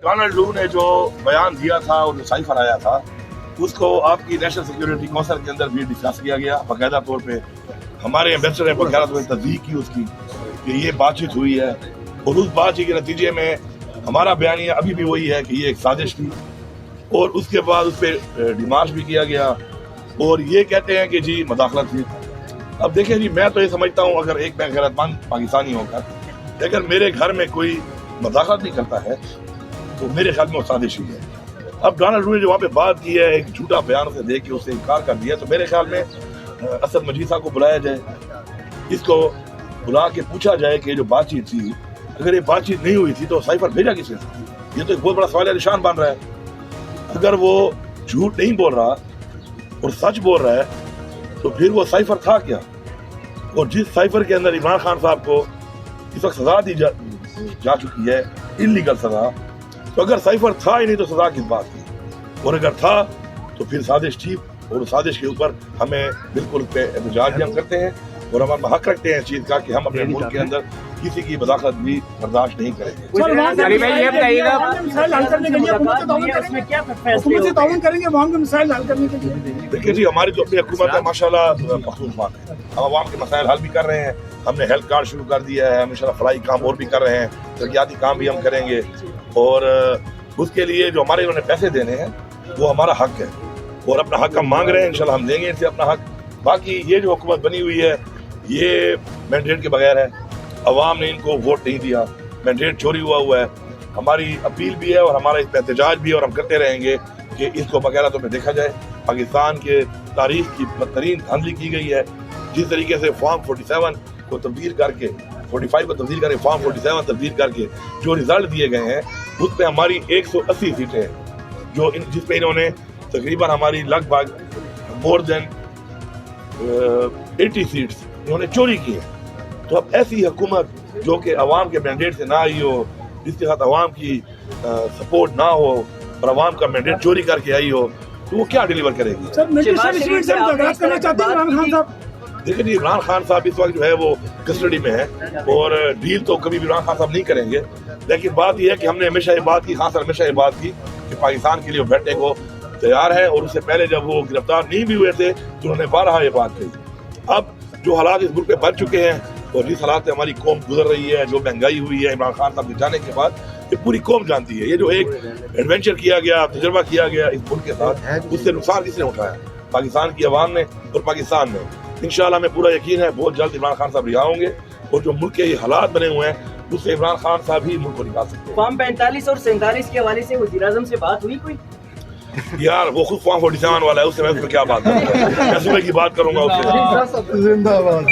Donald लू ने जो बयान दिया था और जो साइफर आया था उसको आपकी नेशनल सिक्योरिटी काउंसिल के अंदर भी डिस्कस किया गया बाकायदा तौर पे। हमारे एम्बेसडर ने बाकायदा तौर पर तस्दीक की उसकी कि ये बातचीत हुई है और उस बातचीत के नतीजे में हमारा बयानिया अभी भी वही है कि ये एक साजिश थी और उसके बाद उस पर डिमार्च भी किया गया और ये कहते हैं कि जी मदाखलत थी। अब देखिए जी, मैं तो ये समझता हूँ अगर एक मैं गैरतमंद पाकिस्तानी होकर अगर मेरे घर में कोई मदाखलत नहीं करता है तो मेरे ख्याल में वो साजिश ही है। अब डोनाल्ड लू ने जो वहाँ पे बात की है, एक झूठा बयान उसे दे के उससे इनकार कर दिया, तो मेरे ख्याल में असद मजीद साहब को बुलाया जाए, इसको बुला के पूछा जाए कि जो बातचीत थी अगर ये बातचीत नहीं हुई थी तो साइफर भेजा किसने? ये तो एक बहुत बड़ा सवाल निशान बन रहा है। अगर वो झूठ नहीं बोल रहा और सच बोल रहा है तो फिर वो साइफर था क्या? और जिस साइफर के अंदर इमरान खान साहब को इस वक्त सजा दी जा चुकी है, इल्लीगल सजा, तो अगर साइफर था ही नहीं तो सजा किस बात की? और अगर था तो फिर साजिश थी और साजिश के ऊपर हमें बिल्कुल पे एहतजाज भी हम करते हैं और हम हक रखते हैं इस चीज़ का कि हम अपने मुल्क के अंदर किसी की मदाखलत भी बर्दाश्त नहीं करेंगे। देखिए जी, हमारी जो अपनी हुकूमत है माशाल्लाह मखसूस है, हम आवाम के मसाइल हल भी कर रहे हैं। हमने हेल्थ कार्ड शुरू कर दिया है, हम इंशाल्लाह फलाई काम और भी कर रहे हैं, तरक्याती काम भी हम करेंगे और उसके लिए जो हमारे उन्होंने पैसे देने हैं वो हमारा हक है और अपना हक हम मांग रहे हैं, इंशाल्लाह हम देंगे इनसे अपना हक। बाकी ये जो हुकूमत बनी हुई है ये मैंडेट के बगैर है, अवाम ने इनको वोट नहीं दिया, मैंडेट चोरी हुआ है। हमारी अपील भी है और हमारा इस पर एहतजाज भी है और हम करते रहेंगे कि इसको बगैर तो में देखा जाए। पाकिस्तान के तारीख की बदतरीन धांधली की गई है, जिस तरीके से फॉर्म 47 को तब्दील करके 45 को तब्दील करके फॉर्म 47 तब्दील करके जो रिजल्ट दिए गए हैं उस पर हमारी 180 सीटें हैं जो जिस पे इन्होंने तकरीबन हमारी लगभग मोर देन 80 सीट्स इन्होंने चोरी की है। तो अब ऐसी हुकूमत जो कि अवाम के मैंडेट से ना आई हो, जिसके साथ अवाम की सपोर्ट ना हो और अवाम का मैंडेट चोरी करके आई हो, तो वो क्या डिलीवर करेगी? देखिए जी, इमरान खान साहब इस वक्त जो है वो कस्टडी में है और डील तो कभी भी इमरान खान साहब नहीं करेंगे, लेकिन बात यह है कि हमने हमेशा ये बात की, खास कर हमेशा ये बात की कि पाकिस्तान के लिए बैठने को तैयार है और उससे पहले जब वो गिरफ्तार नहीं भी हुए थे तो उन्होंने बारहा ये बात कही। अब जो हालात इस मुल्क में बन चुके हैं और जिस हालात से हमारी कौम गुजर रही है, जो महंगाई हुई है इमरान खान साहब के जाने के बाद, ये पूरी कौम जानती है। ये जो एक एडवेंचर किया गया, तजुर्बा किया गया इस मुल्क के साथ, उससे नुकसान किसने उठाया? पाकिस्तान की आवाम ने और पाकिस्तान ने। इंशाल्लाह हमें पूरा यकीन है बहुत जल्द इमरान खान साहब रिहा होंगे और जो मुल्क के ये हालात बने हुए हैं उससे इमरान खान साहब ही मुल्क को निकाल सकते हैं। फॉर्म 45 और 47 के हवाले से वज़ीर-ए-आज़म से बात हुई कोई? यार वो खुद फॉर्म 47 वाला है, उससे मैं क्या बात करूंगा? मैं सुबह की बात करूंगा उससे। जिंदाबाद।